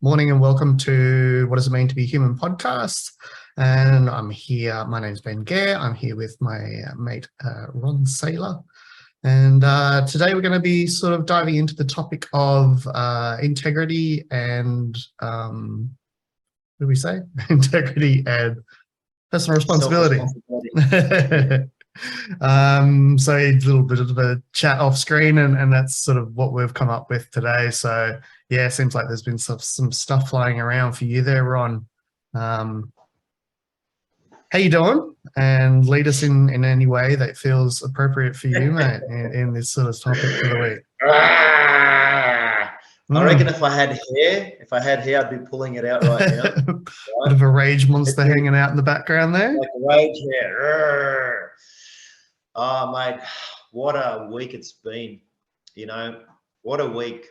Morning and welcome to What Does It Mean to Be Human podcast. And I'm here, my name's Ben Gare. I'm here with my mate Ron Saylor. And today we're going to be sort of diving into the topic of integrity and, what do we say? Integrity and personal responsibility. So a little bit of a chat off screen, and that's sort of what we've come up with today. So yeah, it seems like there's been some stuff flying around for you there, Ron. How you doing? And lead us in any way that feels appropriate for you, mate, in this sort of topic for the week. I reckon if I had hair, I'd be pulling it out right now. Bit of a rage monster hanging out in the background there. Like rage hair. Oh, mate, what a week it's been. What a week.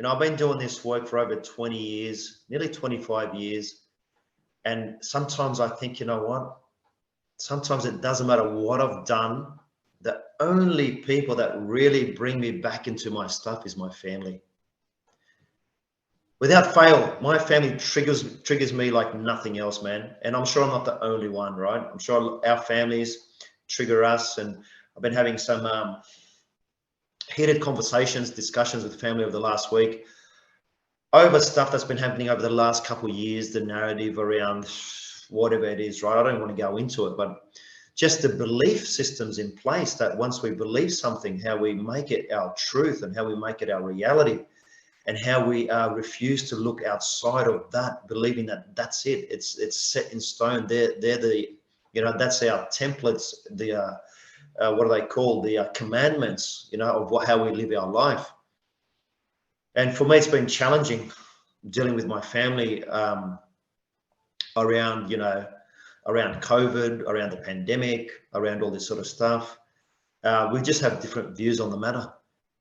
I've been doing this work for over 20 years, nearly 25 years. And sometimes I think, you know what? Sometimes it doesn't matter what I've done. The only people that really bring me back into my stuff is my family. Without fail, my family triggers me like nothing else, man. And I'm sure I'm not the only one, right? I'm sure our families trigger us. And I've been having some heated discussions with family over the last week over stuff that's been happening over the last couple of years, the narrative around whatever it is, right? I don't want to go into it, but just the belief systems in place that once we believe something, how we make it our truth and how we make it our reality, and how we refuse to look outside of that, believing that that's it. It's set in stone. They're the, that's our templates, the what are they called? The commandments, of how we live our life. And for me, it's been challenging dealing with my family around COVID, around the pandemic, around all this sort of stuff. We just have different views on the matter.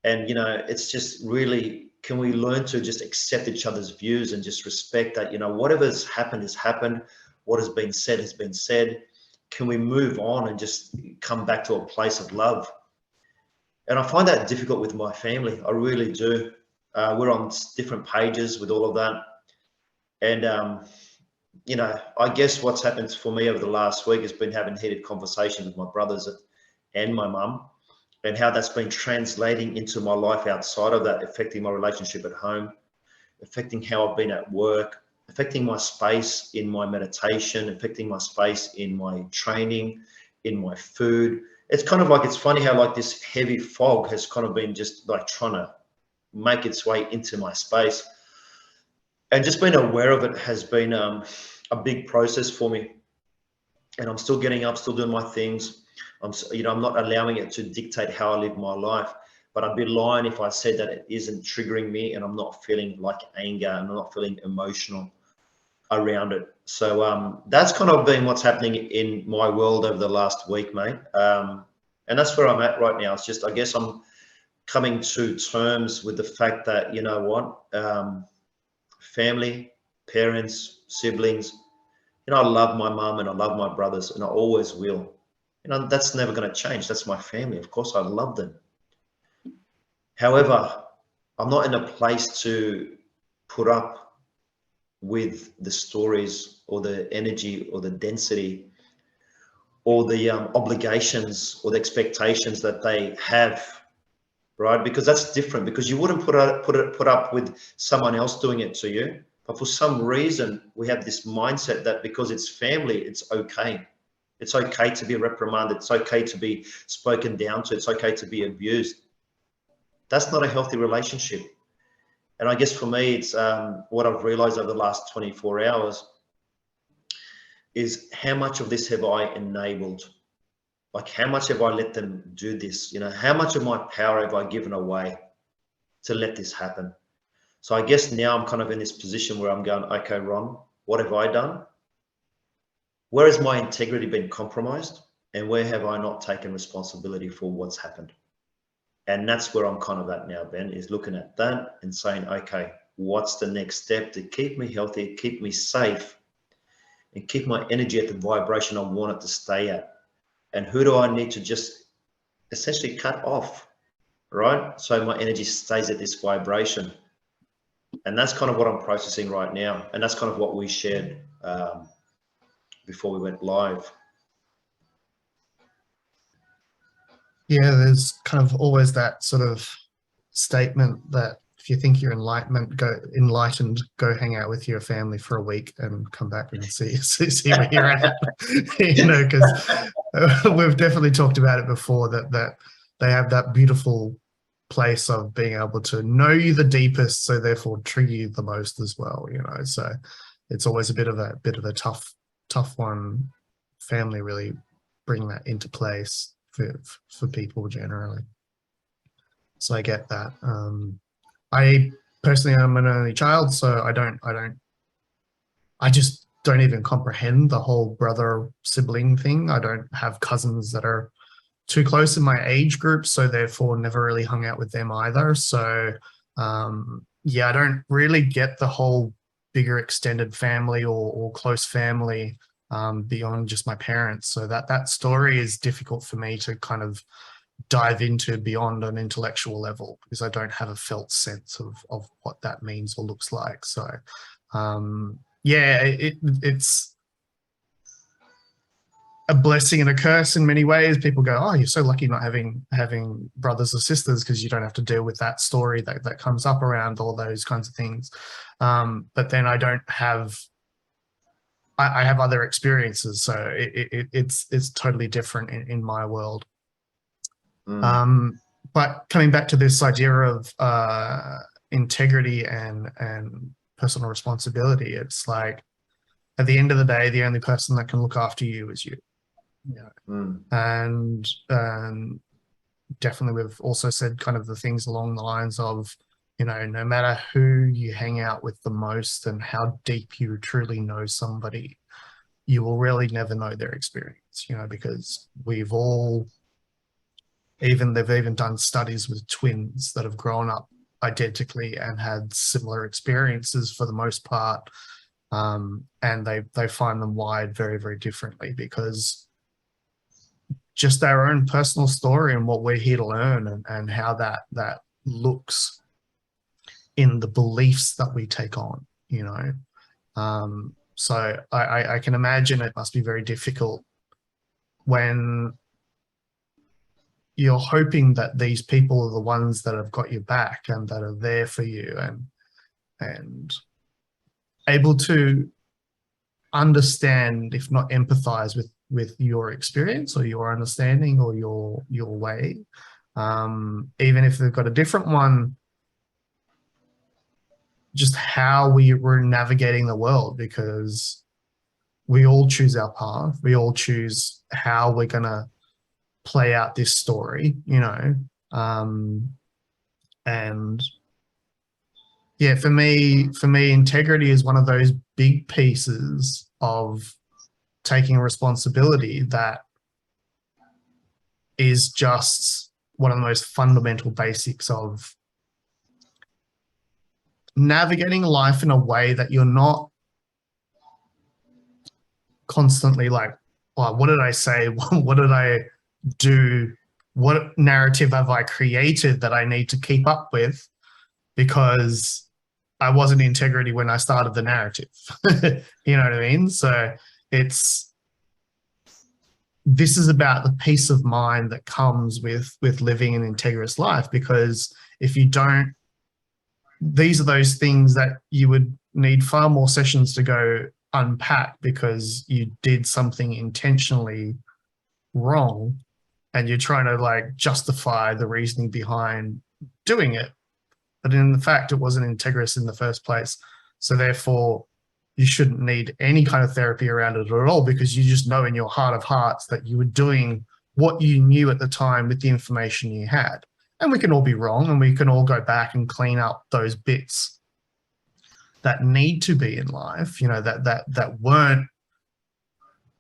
And, it's just really, can we learn to just accept each other's views and just respect that, whatever's happened has happened. What has been said has been said. Can we move on and just come back to a place of love? And I find that difficult with my family. I really do. We're on different pages with all of that. And, I guess what's happened for me over the last week has been having heated conversations with my brothers and my mum, and how that's been translating into my life outside of that, affecting my relationship at home, affecting how I've been at work, affecting my space in my meditation, affecting my space in my training, in my food. It's kind of like, it's funny how like this heavy fog has kind of been just like trying to make its way into my space. And just being aware of it has been a big process for me. And I'm still getting up, still doing my things. I'm not allowing it to dictate how I live my life. But I'd be lying if I said that it isn't triggering me and I'm not feeling like anger and I'm not feeling emotional around it. So that's kind of been what's happening in my world over the last week, mate. And that's where I'm at right now. It's just, I guess I'm coming to terms with the fact that, you know what, family, parents, siblings, I love my mum and I love my brothers and I always will. That's never going to change. That's my family. Of course, I love them. However, I'm not in a place to put up with the stories or the energy or the density or the obligations or the expectations that they have, right? Because that's different, because you wouldn't put up with someone else doing it to you. But for some reason, we have this mindset that because it's family, it's okay. It's okay to be reprimanded. It's okay to be spoken down to. It's okay to be abused. That's not a healthy relationship. And I guess for me, it's what I've realized over the last 24 hours is how much of this have I enabled? Like, how much have I let them do this? How much of my power have I given away to let this happen? So I guess now I'm kind of in this position where I'm going, okay, Ron, what have I done? Where has my integrity been compromised? And where have I not taken responsibility for what's happened? And that's where I'm kind of at now, Ben, is looking at that and saying, okay, what's the next step to keep me healthy, keep me safe, and keep my energy at the vibration I want it to stay at? And who do I need to just essentially cut off, right? So my energy stays at this vibration. And that's kind of what I'm processing right now. And that's kind of what we shared before we went live. Yeah, there's kind of always that sort of statement that if you think you're enlightened, go hang out with your family for a week and come back and see where you're at. You know, because we've definitely talked about it before, that they have that beautiful place of being able to know you the deepest, so therefore trigger you the most as well. You know, so it's always a bit of a tough one. Family really bring that into place for people generally. So I get that. I personally am an only child, so I just don't even comprehend the whole brother sibling thing. I don't have cousins that are too close in my age group, so therefore never really hung out with them either. So yeah, I don't really get the whole bigger extended family or close family beyond just my parents. So that story is difficult for me to kind of dive into beyond an intellectual level, because I don't have a felt sense of what that means or looks like. So yeah, it's a blessing and a curse in many ways. People go, oh, you're so lucky not having brothers or sisters, because you don't have to deal with that story that comes up around all those kinds of things. But then I don't have, I have other experiences, so it's totally different in my world. But coming back to this idea of integrity and personal responsibility, it's like, at the end of the day, the only person that can look after you is you. And definitely we've also said kind of the things along the lines of, you know, no matter who you hang out with the most and how deep you truly know somebody, you will really never know their experience, you know, because we've all, they've even done studies with twins that have grown up identically and had similar experiences for the most part. And they find them wired very, very differently, because just our own personal story and what we're here to learn, and how that looks in the beliefs that we take on, you know. So I can imagine it must be very difficult when you're hoping that these people are the ones that have got your back and that are there for you, and able to understand, if not empathize with your experience or your understanding or your way, even if they've got a different one, just how we're navigating the world, because we all choose our path, we all choose how we're going to play out this story, you know. And yeah, for me, integrity is one of those big pieces of taking responsibility that is just one of the most fundamental basics of navigating life in a way that you're not constantly like, oh, what did I say? What did I do? What narrative have I created that I need to keep up with because I wasn't in integrity when I started the narrative? You know what I mean? So this is about the peace of mind that comes with living an integrous life, because if you don't, these are those things that you would need far more sessions to go unpack, because you did something intentionally wrong and you're trying to like justify the reasoning behind doing it. But in fact, it wasn't integrous in the first place. So therefore, you shouldn't need any kind of therapy around it at all, because you just know in your heart of hearts that you were doing what you knew at the time with the information you had. And we can all be wrong, and we can all go back and clean up those bits that need to be in life, you know, that weren't,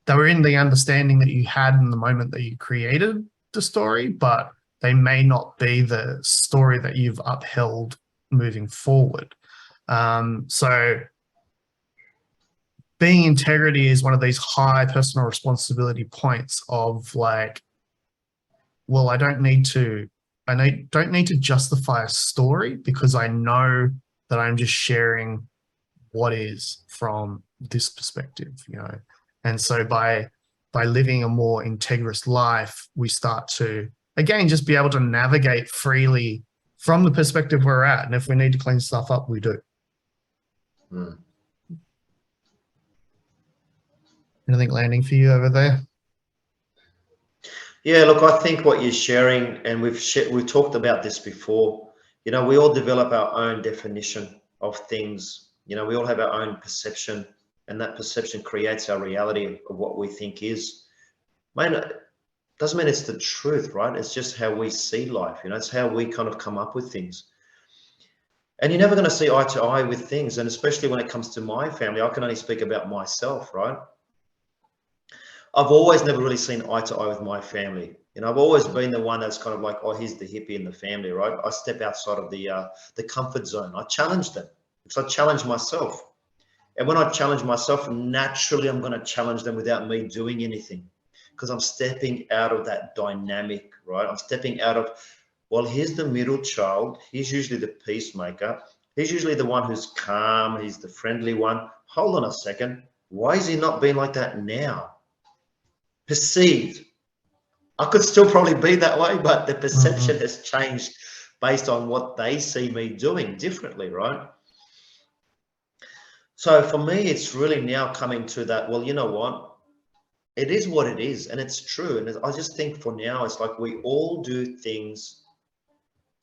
they were in the understanding that you had in the moment that you created the story, but they may not be the story that you've upheld moving forward. So being integrity is one of these high personal responsibility points of like, well, I don't need to justify a story, because I know that I'm just sharing what is from this perspective, you know. And so by living a more integrous life, we start to, again, just be able to navigate freely from the perspective we're at. And if we need to clean stuff up, we do. Mm. Anything landing for you over there? Yeah, look, I think what you're sharing, and we've talked about this before, you know, we all develop our own definition of things. You know, we all have our own perception, and that perception creates our reality of what we think is. Man, it doesn't mean it's the truth, right? It's just how we see life. You know, it's how we kind of come up with things. And you're never going to see eye to eye with things. And especially when it comes to my family, I can only speak about myself, right? I've always never really seen eye to eye with my family. You know, I've always been the one that's kind of like, oh, he's the hippie in the family, right? I step outside of the comfort zone. I challenge them because I challenge myself. And when I challenge myself, naturally, I'm going to challenge them without me doing anything because I'm stepping out of that dynamic, right? I'm stepping out of, well, here's the middle child. He's usually the peacemaker. He's usually the one who's calm. He's the friendly one. Hold on a second. Why is he not being like that now? Perceived. I could still probably be that way, but the perception has changed based on what they see me doing differently, right? So for me, it's really now coming to that, well, you know what? It is what it is, and it's true. And I just think for now, it's like we all do things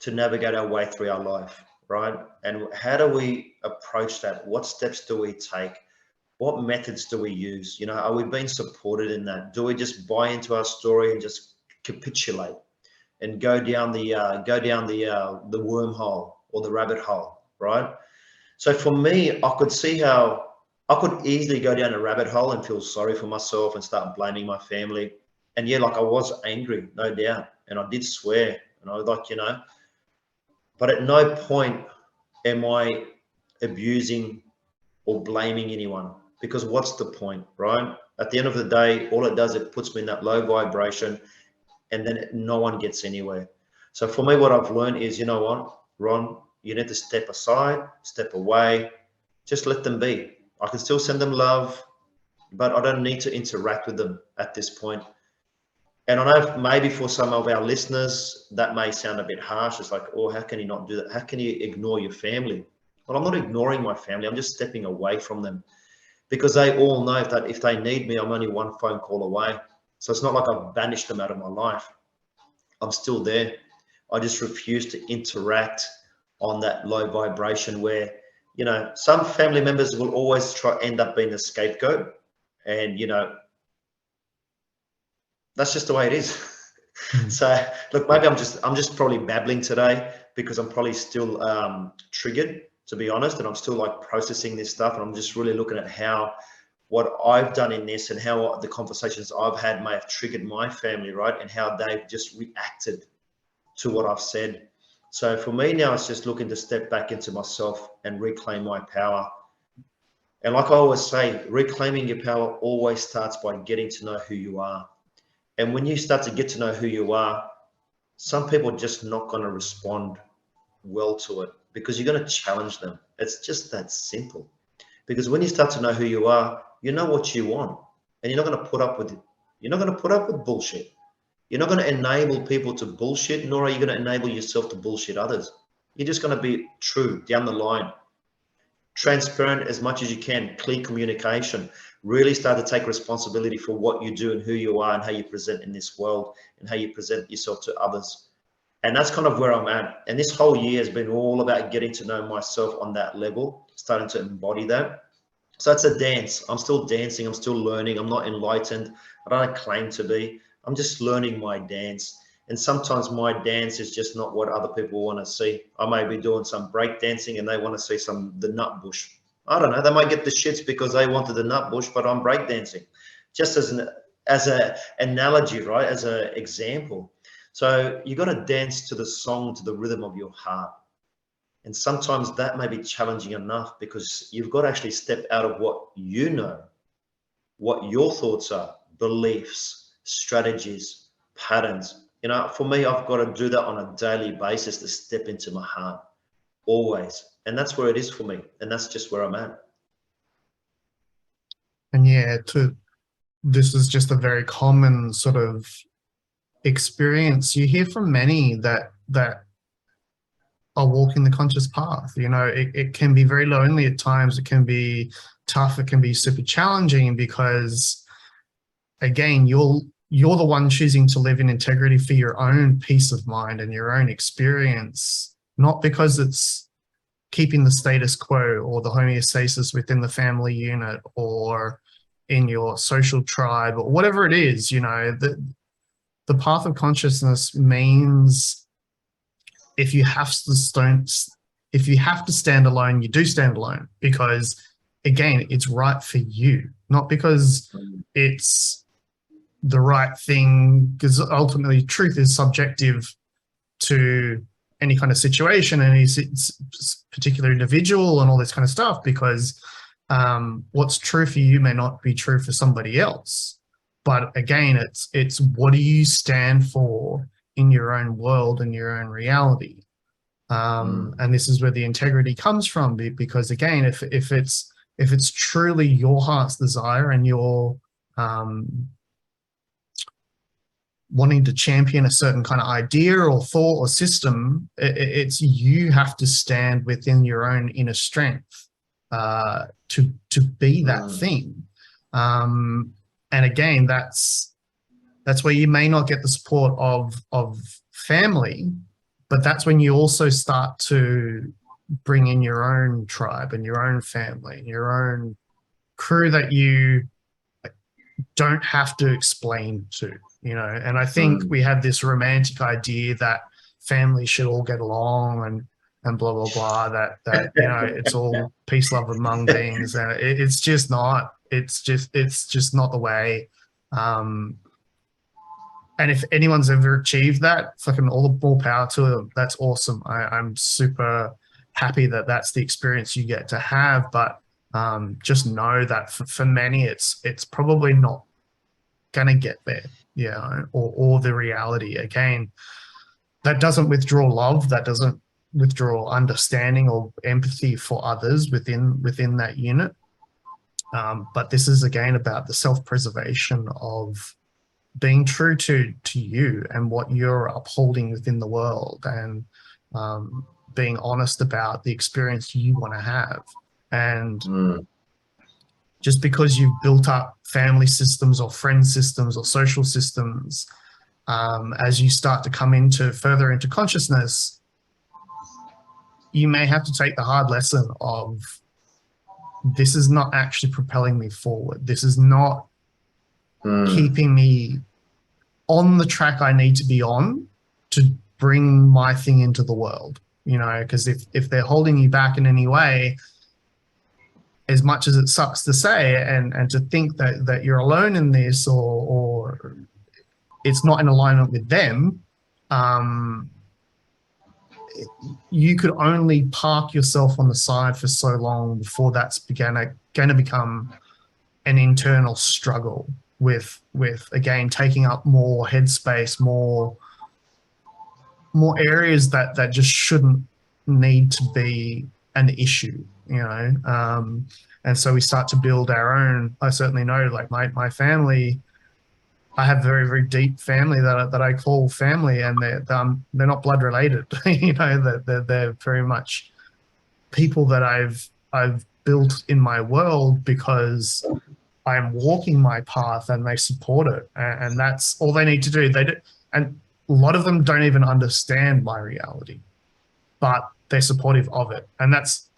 to navigate our way through our life, right? And how do we approach that? What steps do we take? What methods do we use? You know, are we being supported in that? Do we just buy into our story and just capitulate and go down the wormhole or the rabbit hole, right? So for me, I could see how I could easily go down a rabbit hole and feel sorry for myself and start blaming my family. And yeah, like I was angry, no doubt, and I did swear, and I was like, you know, but at no point am I abusing or blaming anyone, because what's the point, right? At the end of the day, all it does, it puts me in that low vibration, and then no one gets anywhere. So for me, what I've learned is, you know what, Ron, you need to step aside, step away, just let them be. I can still send them love, but I don't need to interact with them at this point. And I know maybe for some of our listeners, that may sound a bit harsh. It's like, oh, how can you not do that? How can you ignore your family? Well, I'm not ignoring my family. I'm just stepping away from them because they all know that if they need me, I'm only one phone call away. So it's not like I've banished them out of my life. I'm still there. I just refuse to interact on that low vibration where, you know, some family members will always end up being the scapegoat. And, you know, that's just the way it is. So look, maybe I'm just probably babbling today because I'm probably still triggered, to be honest, and I'm still like processing this stuff, and I'm just really looking at how what I've done in this and how the conversations I've had may have triggered my family, right? And how they've just reacted to what I've said. So for me now, it's just looking to step back into myself and reclaim my power. And like I always say, reclaiming your power always starts by getting to know who you are. And when you start to get to know who you are, some people are just not going to respond well to it because you're going to challenge them. It's just that simple. Because when you start to know who you are, you know what you want, and you're not going to put up with it. You're not going to put up with bullshit. You're not going to enable people to bullshit, nor are you going to enable yourself to bullshit others. You're just going to be true down the line, transparent as much as you can, clear communication, really start to take responsibility for what you do and who you are and how you present in this world and how you present yourself to others. And that's kind of where I'm at. And this whole year has been all about getting to know myself on that level, starting to embody that. So it's a dance. I'm still dancing. I'm still learning. I'm not enlightened. I don't claim to be. I'm just learning my dance. And sometimes my dance is just not what other people want to see. I may be doing some break dancing and they want to see the nut bush. I don't know. They might get the shits because they wanted the nut bush, but I'm break dancing. Just as an analogy, right? As an example. So you got to dance to the song, to the rhythm of your heart. And sometimes that may be challenging enough because you've got to actually step out of what you know, what your thoughts are, beliefs, strategies, patterns. You know, for me, I've got to do that on a daily basis to step into my heart. always. And that's where it is for me. And that's just where I'm at. And yeah, this is just a very common sort of experience you hear from many that are walking the conscious path. You know, it can be very lonely at times. It can be tough. It can be super challenging because, again, you're the one choosing to live in integrity for your own peace of mind and your own experience, not because it's keeping the status quo or the homeostasis within the family unit or in your social tribe or whatever it is. You know, the path of consciousness means if you have to stand alone, you do stand alone, because again, it's right for you, not because it's the right thing, because ultimately truth is subjective to any kind of situation and it's particular individual and all this kind of stuff, because what's true for you may not be true for somebody else. But again, it's what do you stand for in your own world and your own reality. And this is where the integrity comes from, because again, if it's truly your heart's desire and you're wanting to champion a certain kind of idea or thought or system, it's you have to stand within your own inner strength to be that thing. And again, that's where you may not get the support of family, but that's when you also start to bring in your own tribe and your own family and your own crew that you don't have to explain to, you know. And I think we have this romantic idea that families should all get along and blah, blah, blah, that you know, it's all peace, love among beings. And it's just not, it's just not the way. And if anyone's ever achieved that, fucking all the more power to them. That's awesome. I'm super happy that that's the experience you get to have. But just know that for many, it's probably not gonna get there, you know, or the reality. Again, that doesn't withdraw love. That doesn't withdraw understanding or empathy for others within that unit. But this is again about the self-preservation of being true to you and what you're upholding within the world, and being honest about the experience you want to have. And just because you've built up family systems or friend systems or social systems, as you start to come further into consciousness, you may have to take the hard lesson of, this is not actually propelling me forward. This is not keeping me on the track I need to be on to bring my thing into the world, you know, because if they're holding you back in any way, as much as it sucks to say and to think that you're alone in this or it's not in alignment with them, you could only park yourself on the side for so long before that's going to become an internal struggle with again taking up more headspace, more areas that just shouldn't need to be an issue, you know. And so we start to build our own. I certainly know, like my family, I have very, very deep family that I call family, and they're not blood related. You know, they're very much people that I've built in my world because I'm walking my path and they support it, and that's all they need to do. And a lot of them don't even understand my reality, but they're supportive of it, and that's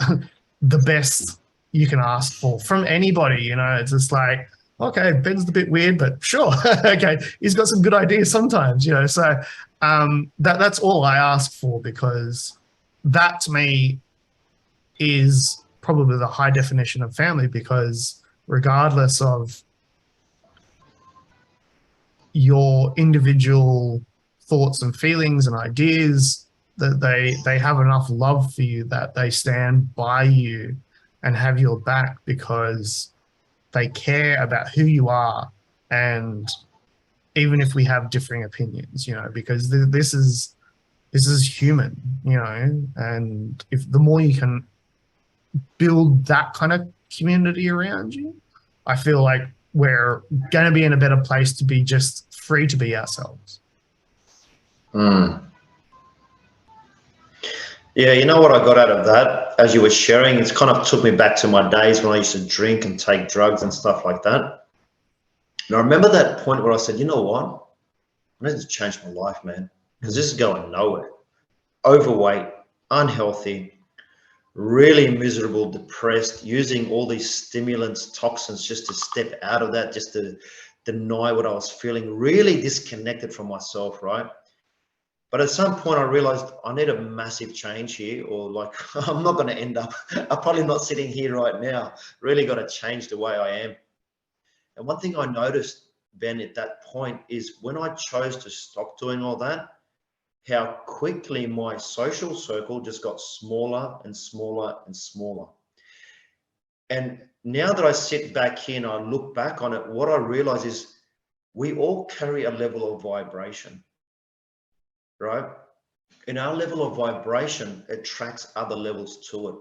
the best you can ask for from anybody. You know, it's just like, okay, Ben's a bit weird, but sure, okay, he's got some good ideas sometimes. You know, so that's all I ask for, because that to me is probably the high definition of family, because regardless of your individual thoughts and feelings and ideas, that they have enough love for you that they stand by you and have your back, because they care about who you are. And even if we have differing opinions, you know, because this is this is human, you know, and if the more you can build that kind of community around you, I feel like we're going to be in a better place to be just free to be ourselves. Yeah, you know what I got out of that as you were sharing? It's kind of took me back to my days when I used to drink and take drugs and stuff like that. And I remember that point where I said, you know what? I need to change my life, man, because this is going nowhere. Overweight, unhealthy, really miserable, depressed, using all these stimulants, toxins just to step out of that, just to deny what I was feeling, really disconnected from myself, right? But at some point I realized I need a massive change here, or like I'm not going to end up, I'm probably not sitting here right now, really got to change the way I am. And one thing I noticed, Ben, at that point is when I chose to stop doing all that, how quickly my social circle just got smaller and smaller and smaller. And now that I sit back here and I look back on it, what I realize is we all carry a level of vibration, right? And our level of vibration attracts other levels to it.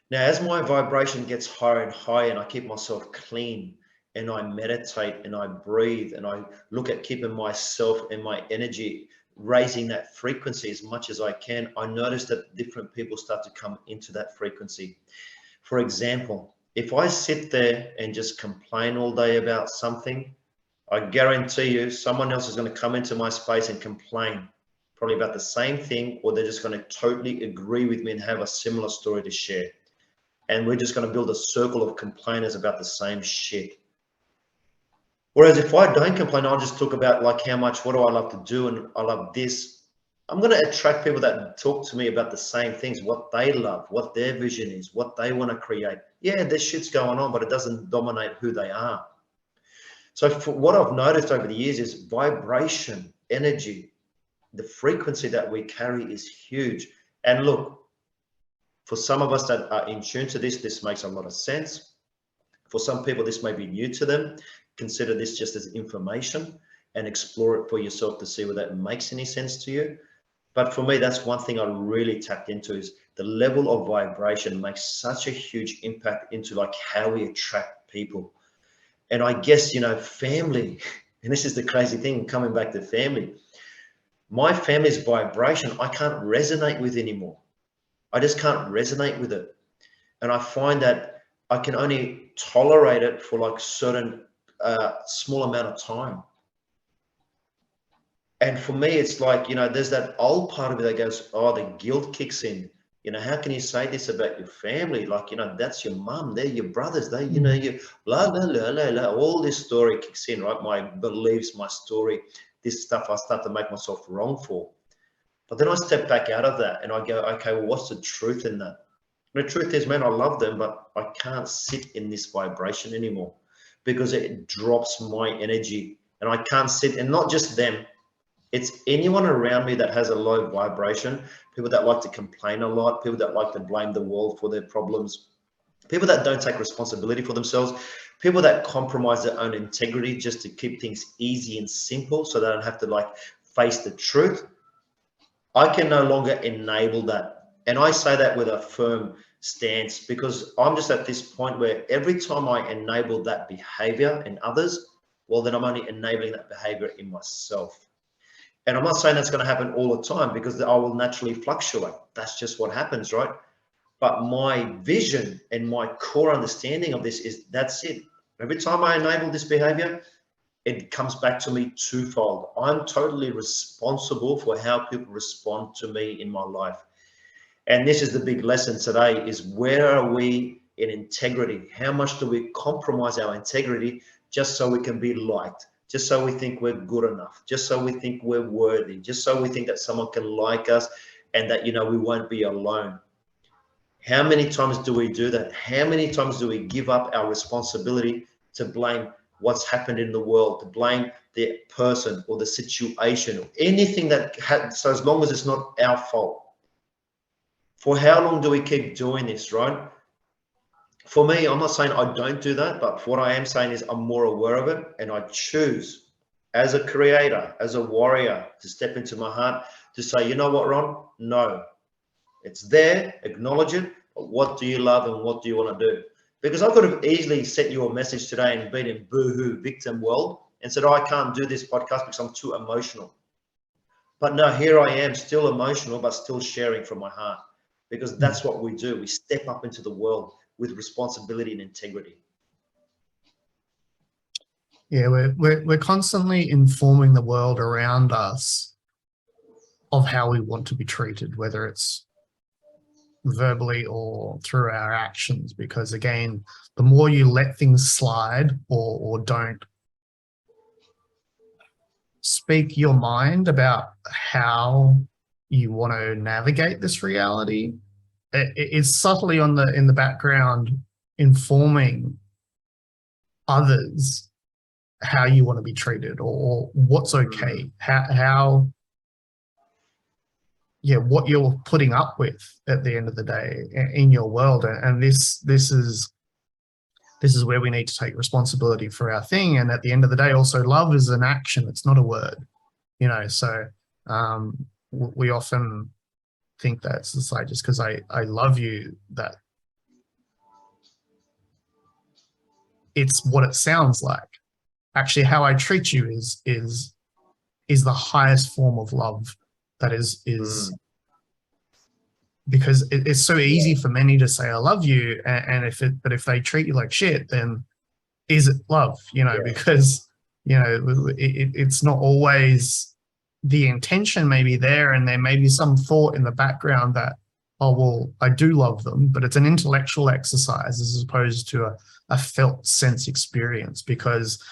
Now, as my vibration gets higher and higher and I keep myself clean and I meditate and I breathe and I look at keeping myself and my energy, raising that frequency as much as I can, I notice that different people start to come into that frequency. For example, if I sit there and just complain all day about something, I guarantee you someone else is going to come into my space and complain probably about the same thing, or they're just going to totally agree with me and have a similar story to share. And we're just going to build a circle of complainers about the same shit. Whereas if I don't complain, I'll just talk about like how much, what do I love to do? And I love this. I'm going to attract people that talk to me about the same things, what they love, what their vision is, what they want to create. Yeah, there's shit's going on, but it doesn't dominate who they are. So for what I've noticed over the years is vibration, energy, the frequency that we carry is huge. And look, for some of us that are in tune to this, this makes a lot of sense. For some people, this may be new to them. Consider this just as information and explore it for yourself to see whether that makes any sense to you. But for me, that's one thing I really tapped into, is the level of vibration makes such a huge impact into like how we attract people. And I guess, you know, family, and this is the crazy thing, coming back to family, my family's vibration, I can't resonate with anymore. I just can't resonate with it. And I find that I can only tolerate it for like certain small amount of time. And for me, it's like, you know, there's that old part of it that goes, oh, the guilt kicks in. You know, how can you say this about your family? Like, you know, that's your mum, they're your brothers, they, you know, you blah, blah, blah, blah, blah. All this story kicks in, right? My beliefs, my story, this stuff I start to make myself wrong for. But then I step back out of that and I go, okay, well, what's the truth in that? And the truth is, man, I love them, but I can't sit in this vibration anymore because it drops my energy, and I can't sit, and not just them, it's anyone around me that has a low vibration, people that like to complain a lot, people that like to blame the world for their problems, people that don't take responsibility for themselves, people that compromise their own integrity just to keep things easy and simple so they don't have to like face the truth. I can no longer enable that. And I say that with a firm stance because I'm just at this point where every time I enable that behavior in others, well, then I'm only enabling that behavior in myself. And I'm not saying that's going to happen all the time because I will naturally fluctuate. That's just what happens, right? But my vision and my core understanding of this is that's it. Every time I enable this behavior, it comes back to me twofold. I'm totally responsible for how people respond to me in my life. And this is the big lesson today, is where are we in integrity? How much do we compromise our integrity just so we can be liked? Just so we think we're good enough, just so we think we're worthy, just so we think that someone can like us and that, you know, we won't be alone. How many times do we do that? How many times do we give up our responsibility to blame what's happened in the world, to blame the person or the situation, or anything that so as long as it's not our fault? For how long do we keep doing this, right? For me, I'm not saying I don't do that, but what I am saying is I'm more aware of it, and I choose as a creator, as a warrior, to step into my heart, to say, you know what, Ron? No, it's there, acknowledge it. But what do you love and what do you want to do? Because I could have easily sent you a message today and been in boohoo victim world and said, oh, I can't do this podcast because I'm too emotional. But no, here I am, still emotional, but still sharing from my heart, because that's what we do. We step up into the world with responsibility and integrity. Yeah, we're constantly informing the world around us of how we want to be treated, whether it's verbally or through our actions, because again, the more you let things slide or don't speak your mind about how you want to navigate this reality, it's subtly in the background informing others how you want to be treated or what's okay, how what you're putting up with at the end of the day in your world. And this is where we need to take responsibility for our thing. And at the end of the day, also, love is an action, it's not a word, so we often think that it's just like, just because I love you, that it's what it sounds like. Actually, how I treat you is the highest form of love. That is because it's so easy for many to say I love you, and but if they treat you like shit, then is it love? Because it's not always the intention. Maybe there, and there may be some thought in the background that, oh well, I do love them, but it's an intellectual exercise as opposed to a felt sense experience. Because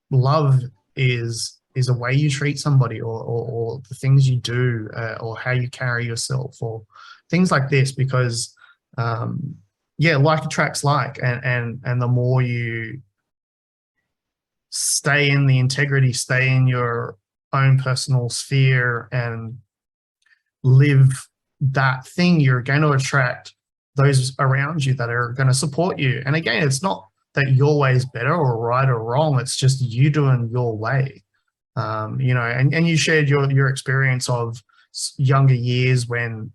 love is a way you treat somebody, or the things you do, or how you carry yourself, or things like this. Because like attracts like, and the more you stay in the integrity, stay in your own personal sphere and live that thing, you're going to attract those around you that are going to support you. And again, it's not that your way is better or right or wrong, it's just you doing your way. And you shared your experience of younger years when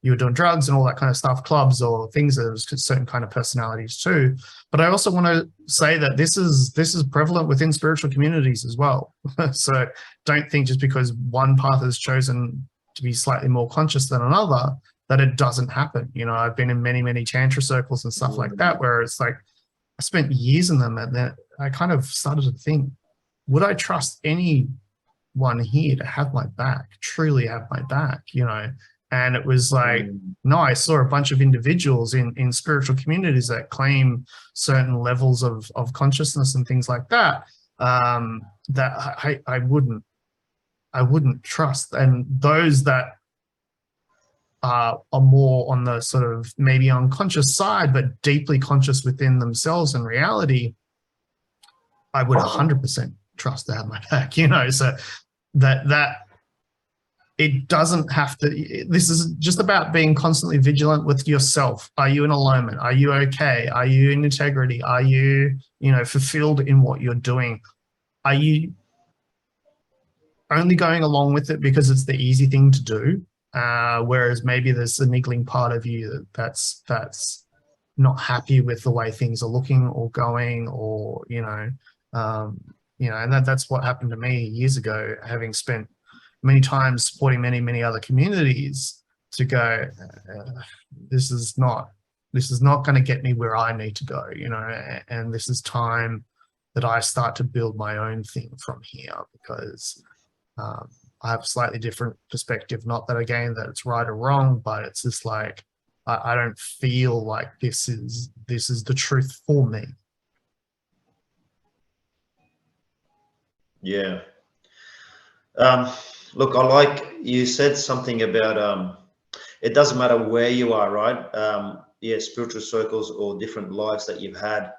you were doing drugs and all that kind of stuff, clubs or things. There was certain kind of personalities too. But I also want to say that this is prevalent within spiritual communities as well. So don't think just because one path is chosen to be slightly more conscious than another that it doesn't happen. I've been in many, many tantra circles and stuff like that, where it's like I spent years in them, and then I kind of started to think, would I trust anyone here to have my back, truly have my back, And it was like, no, I saw a bunch of individuals in spiritual communities that claim certain levels of consciousness and things like that, that I wouldn't trust. And those that are more on the sort of maybe unconscious side, but deeply conscious within themselves and reality, I would 100% trust to have my back, so that it doesn't have to, this is just about being constantly vigilant with yourself. Are you in alignment? Are you okay? Are you in integrity? Are you, fulfilled in what you're doing? Are you only going along with it because it's the easy thing to do? Whereas maybe there's a niggling part of you that's not happy with the way things are looking or going, or, and that's what happened to me years ago, having spent many times supporting many, many other communities, to go, this is not going to get me where I need to go, and this is time that I start to build my own thing from here, because I have a slightly different perspective. Not that, again, that it's right or wrong, but it's just like, I don't feel like this is the truth for me. Yeah. Look, I like you said something about it doesn't matter where you are, right? Spiritual circles or different lives that you've had.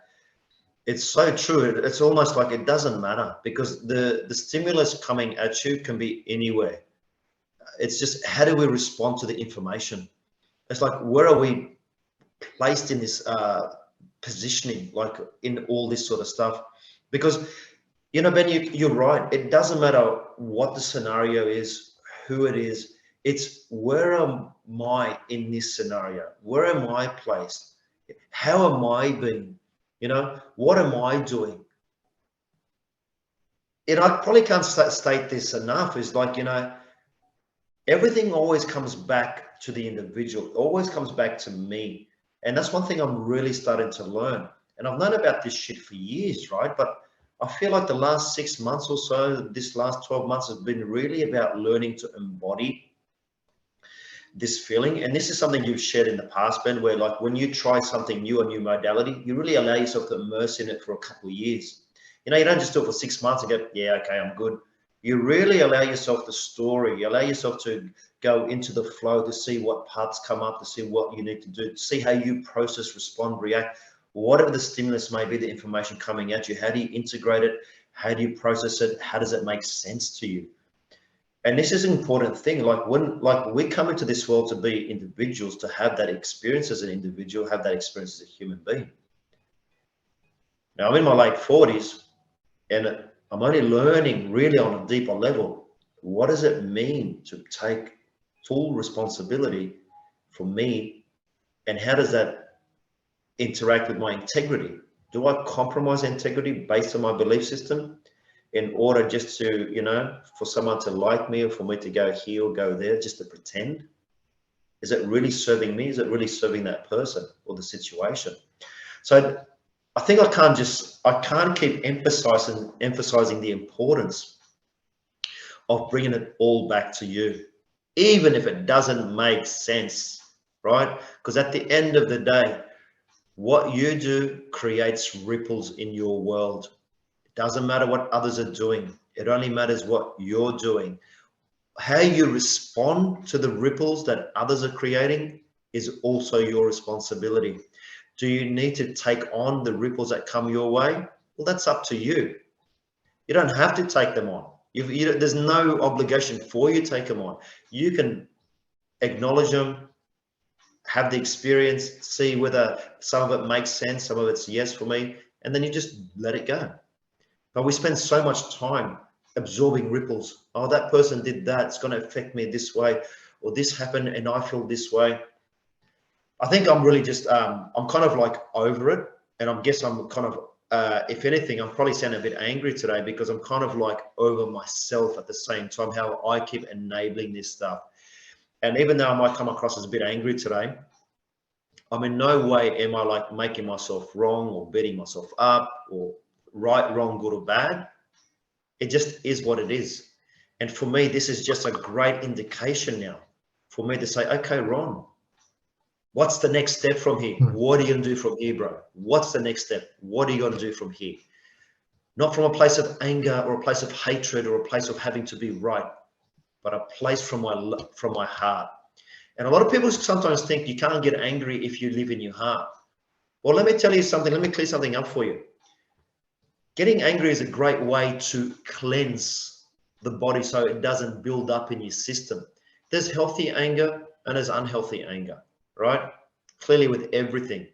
It's so true. It's almost like it doesn't matter, because the stimulus coming at you can be anywhere. It's just, how do we respond to the information? It's like, where are we placed in this positioning, like in all this sort of stuff? Because You know, Ben, you're right. It doesn't matter what the scenario is, who it is. It's where am I in this scenario? Where am I placed? How am I being? You know, what am I doing? And I probably can't state this enough. Is like, you know, everything always comes back to the individual, always comes back to me. And that's one thing I'm really starting to learn. And I've known about this shit for years, right? But I feel like the last 6 months or so, this last 12 months has been really about learning to embody this feeling. And this is something you've shared in the past, Ben, where like when you try something new, a new modality, you really allow yourself to immerse in it for a couple of years. You know, you don't just do it for 6 months and go, yeah, okay, I'm good. You really allow yourself the story. You allow yourself to go into the flow, to see what parts come up, to see what you need to do, to see how you process, respond, react, whatever the stimulus may be, the information coming at you. How do you integrate it? How do you process it? How does it make sense to you? And this is an important thing. Like when we come into this world to be individuals, to have that experience as an individual, have that experience as a human being. Now I'm in my late 40s and I'm only learning really on a deeper level. What does it mean to take full responsibility for me? And how does that interact with my integrity? Do I compromise integrity based on my belief system in order just to, you know, for someone to like me or for me to go here or go there, just to pretend? Is it really serving me? Is it really serving that person or the situation? So I think I can't keep emphasizing the importance of bringing it all back to you, even if it doesn't make sense, right? Because at the end of the day, what you do creates ripples in your world. It doesn't matter what others are doing. It only matters what you're doing. How you respond to the ripples that others are creating is also your responsibility. Do you need to take on the ripples that come your way? Well, that's up to you. You don't have to take them on. There's no obligation for you to take them on. You can acknowledge them, have the experience, see whether some of it makes sense, some of it's yes for me, and then you just let it go. But we spend so much time absorbing ripples. Oh, that person did that. It's going to affect me this way, or this happened and I feel this way. I think I'm really just, I'm kind of like over it. And I guess I'm kind of, if anything, I'm probably sounding a bit angry today because I'm kind of like over myself at the same time, how I keep enabling this stuff. And even though I might come across as a bit angry today, I'm in no way am I like making myself wrong or beating myself up or right, wrong, good or bad. It just is what it is. And for me, this is just a great indication now for me to say, okay, Ron, what's the next step from here? What are you going to do from here, bro? What's the next step? What are you going to do from here? Not from a place of anger or a place of hatred or a place of having to be right, but a place from my heart. And a lot of people sometimes think you can't get angry if you live in your heart. Well, let me tell you something. Let me clear something up for you. Getting angry is a great way to cleanse the body so it doesn't build up in your system. There's healthy anger and there's unhealthy anger, right? Clearly with everything.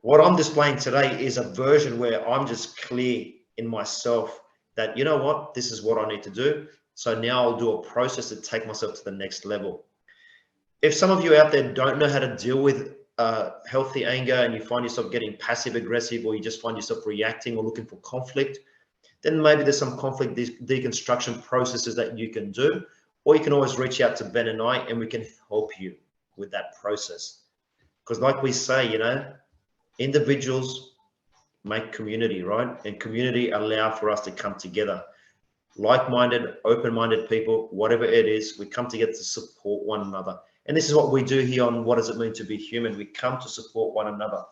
What I'm displaying today is a version where I'm just clear in myself that, you know what, this is what I need to do. So now I'll do a process to take myself to the next level. If some of you out there don't know how to deal with healthy anger and you find yourself getting passive aggressive or you just find yourself reacting or looking for conflict, then maybe there's some conflict deconstruction processes that you can do, or you can always reach out to Ben and I and we can help you with that process. Because like we say, you know, individuals make community, right? And community allow for us to come together. Like-minded, open-minded people, whatever it is, we come together to support one another. And this is what we do here on What Does It Mean to Be Human? We come to support one another.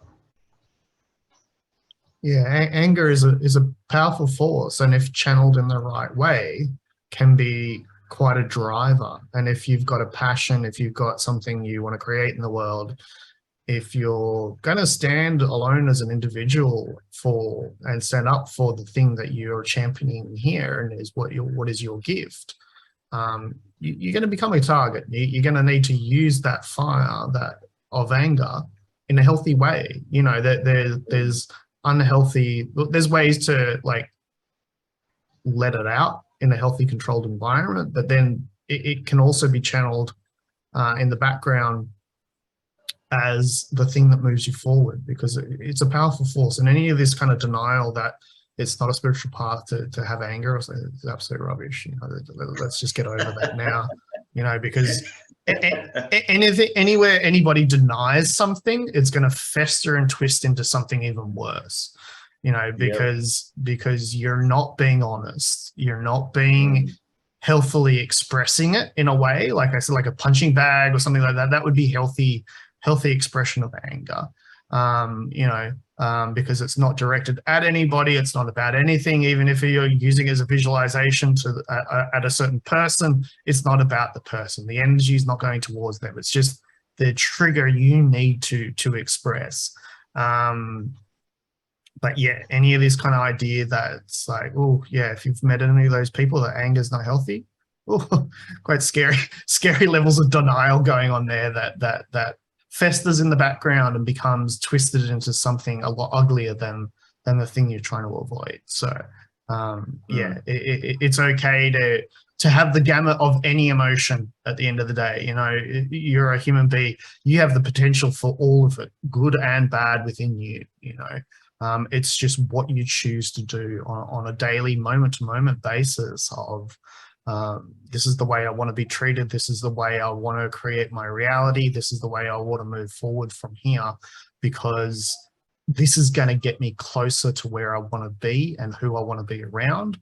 Yeah, anger is a powerful force, and if channeled in the right way, can be quite a driver. And if you've got a passion, if you've got something you want to create in the world, if you're going to stand alone as an individual for and stand up for the thing that you're championing here and is what is your gift, you're going to become a target. You're going to need to use that fire of anger in a healthy way. You know, that there's unhealthy, there's ways to like let it out in a healthy, controlled environment, but then it can also be channeled in the background as the thing that moves you forward, because it's a powerful force. And any of this kind of denial that it's not a spiritual path to have anger, it's absolute rubbish. You know, let's just get over that now, you know, because anything, anywhere anybody denies something, it's going to fester and twist into something even worse, you know, because you're not being honest. You're not being healthily expressing it in a way, like I said, like a punching bag or something like that. That would be healthy expression of anger, you know, because it's not directed at anybody. It's not about anything. Even if you're using it as a visualization to at a certain person, it's not about the person. The energy is not going towards them. It's just the trigger you need to express. But yeah, any of this kind of idea that it's like, oh yeah, if you've met any of those people, that anger is not healthy. Oh, quite scary levels of denial going on there. That festers in the background and becomes twisted into something a lot uglier than the thing you're trying to avoid. So yeah, it's okay to have the gamut of any emotion at the end of the day. You know, you're a human being. You have the potential for all of it, good and bad, within you, you know. It's just what you choose to do on a daily, moment-to-moment basis of, this is the way I want to be treated. This is the way I want to create my reality. This is the way I want to move forward from here, because this is going to get me closer to where I want to be and who I want to be around,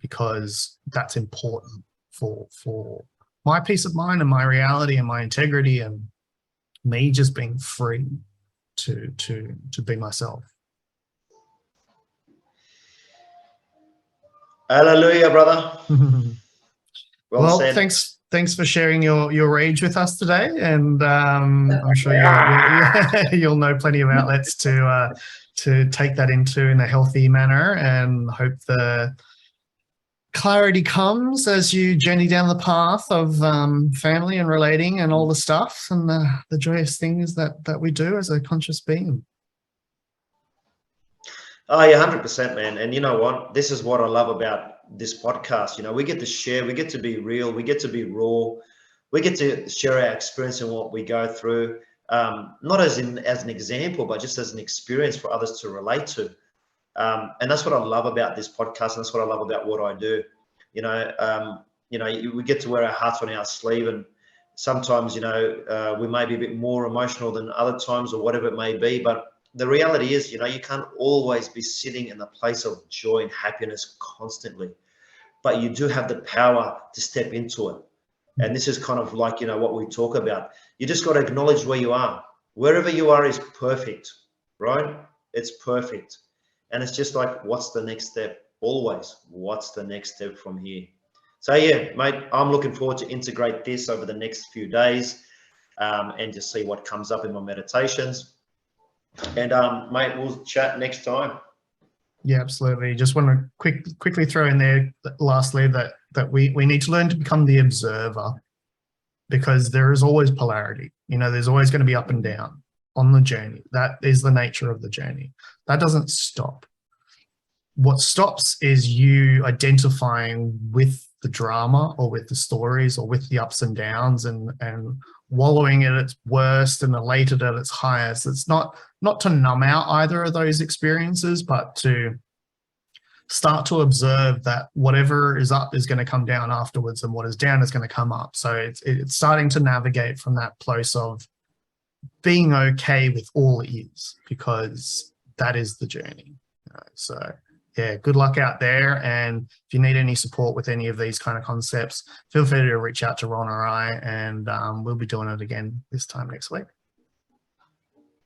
because that's important for my peace of mind and my reality and my integrity and me just being free to be myself. Hallelujah, brother. Well said. Thanks for sharing your rage with us today, and I'm sure you'll know plenty of outlets to take that into in a healthy manner, and hope the clarity comes as you journey down the path of family and relating and all the stuff and the joyous things that we do as a conscious being. Oh, yeah, 100%, man. And you know what? This is what I love about this podcast. You know, we get to share, we get to be real, we get to be raw, we get to share our experience and what we go through, not as an example, but just as an experience for others to relate to. And that's what I love about this podcast, and that's what I love about what I do. You know, we get to wear our hearts on our sleeve, and sometimes, you know, we may be a bit more emotional than other times or whatever it may be, but the reality is, you know, you can't always be sitting in the place of joy and happiness constantly, but you do have the power to step into it. And this is kind of like, you know, what we talk about. You just got to acknowledge where you are. Wherever you are is perfect, right? It's perfect. And it's just like, what's the next step? Always, what's the next step from here? So yeah, mate, I'm looking forward to integrate this over the next few days, and just see what comes up in my meditations. And mate, we'll chat next time. Yeah, absolutely. Just want to quickly throw in there lastly that we need to learn to become the observer, because there is always polarity. You know, there's always going to be up and down on the journey. That is the nature of the journey. That doesn't stop. What stops is you identifying with the drama or with the stories or with the ups and downs and wallowing at its worst and elated at its highest. It's not to numb out either of those experiences, but to start to observe that whatever is up is going to come down afterwards, and what is down is going to come up. So it's starting to navigate from that place of being okay with all it is, because that is the journey. You know? So yeah, good luck out there. And if you need any support with any of these kind of concepts, feel free to reach out to Ron or I, and we'll be doing it again this time next week.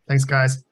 Thanks, guys.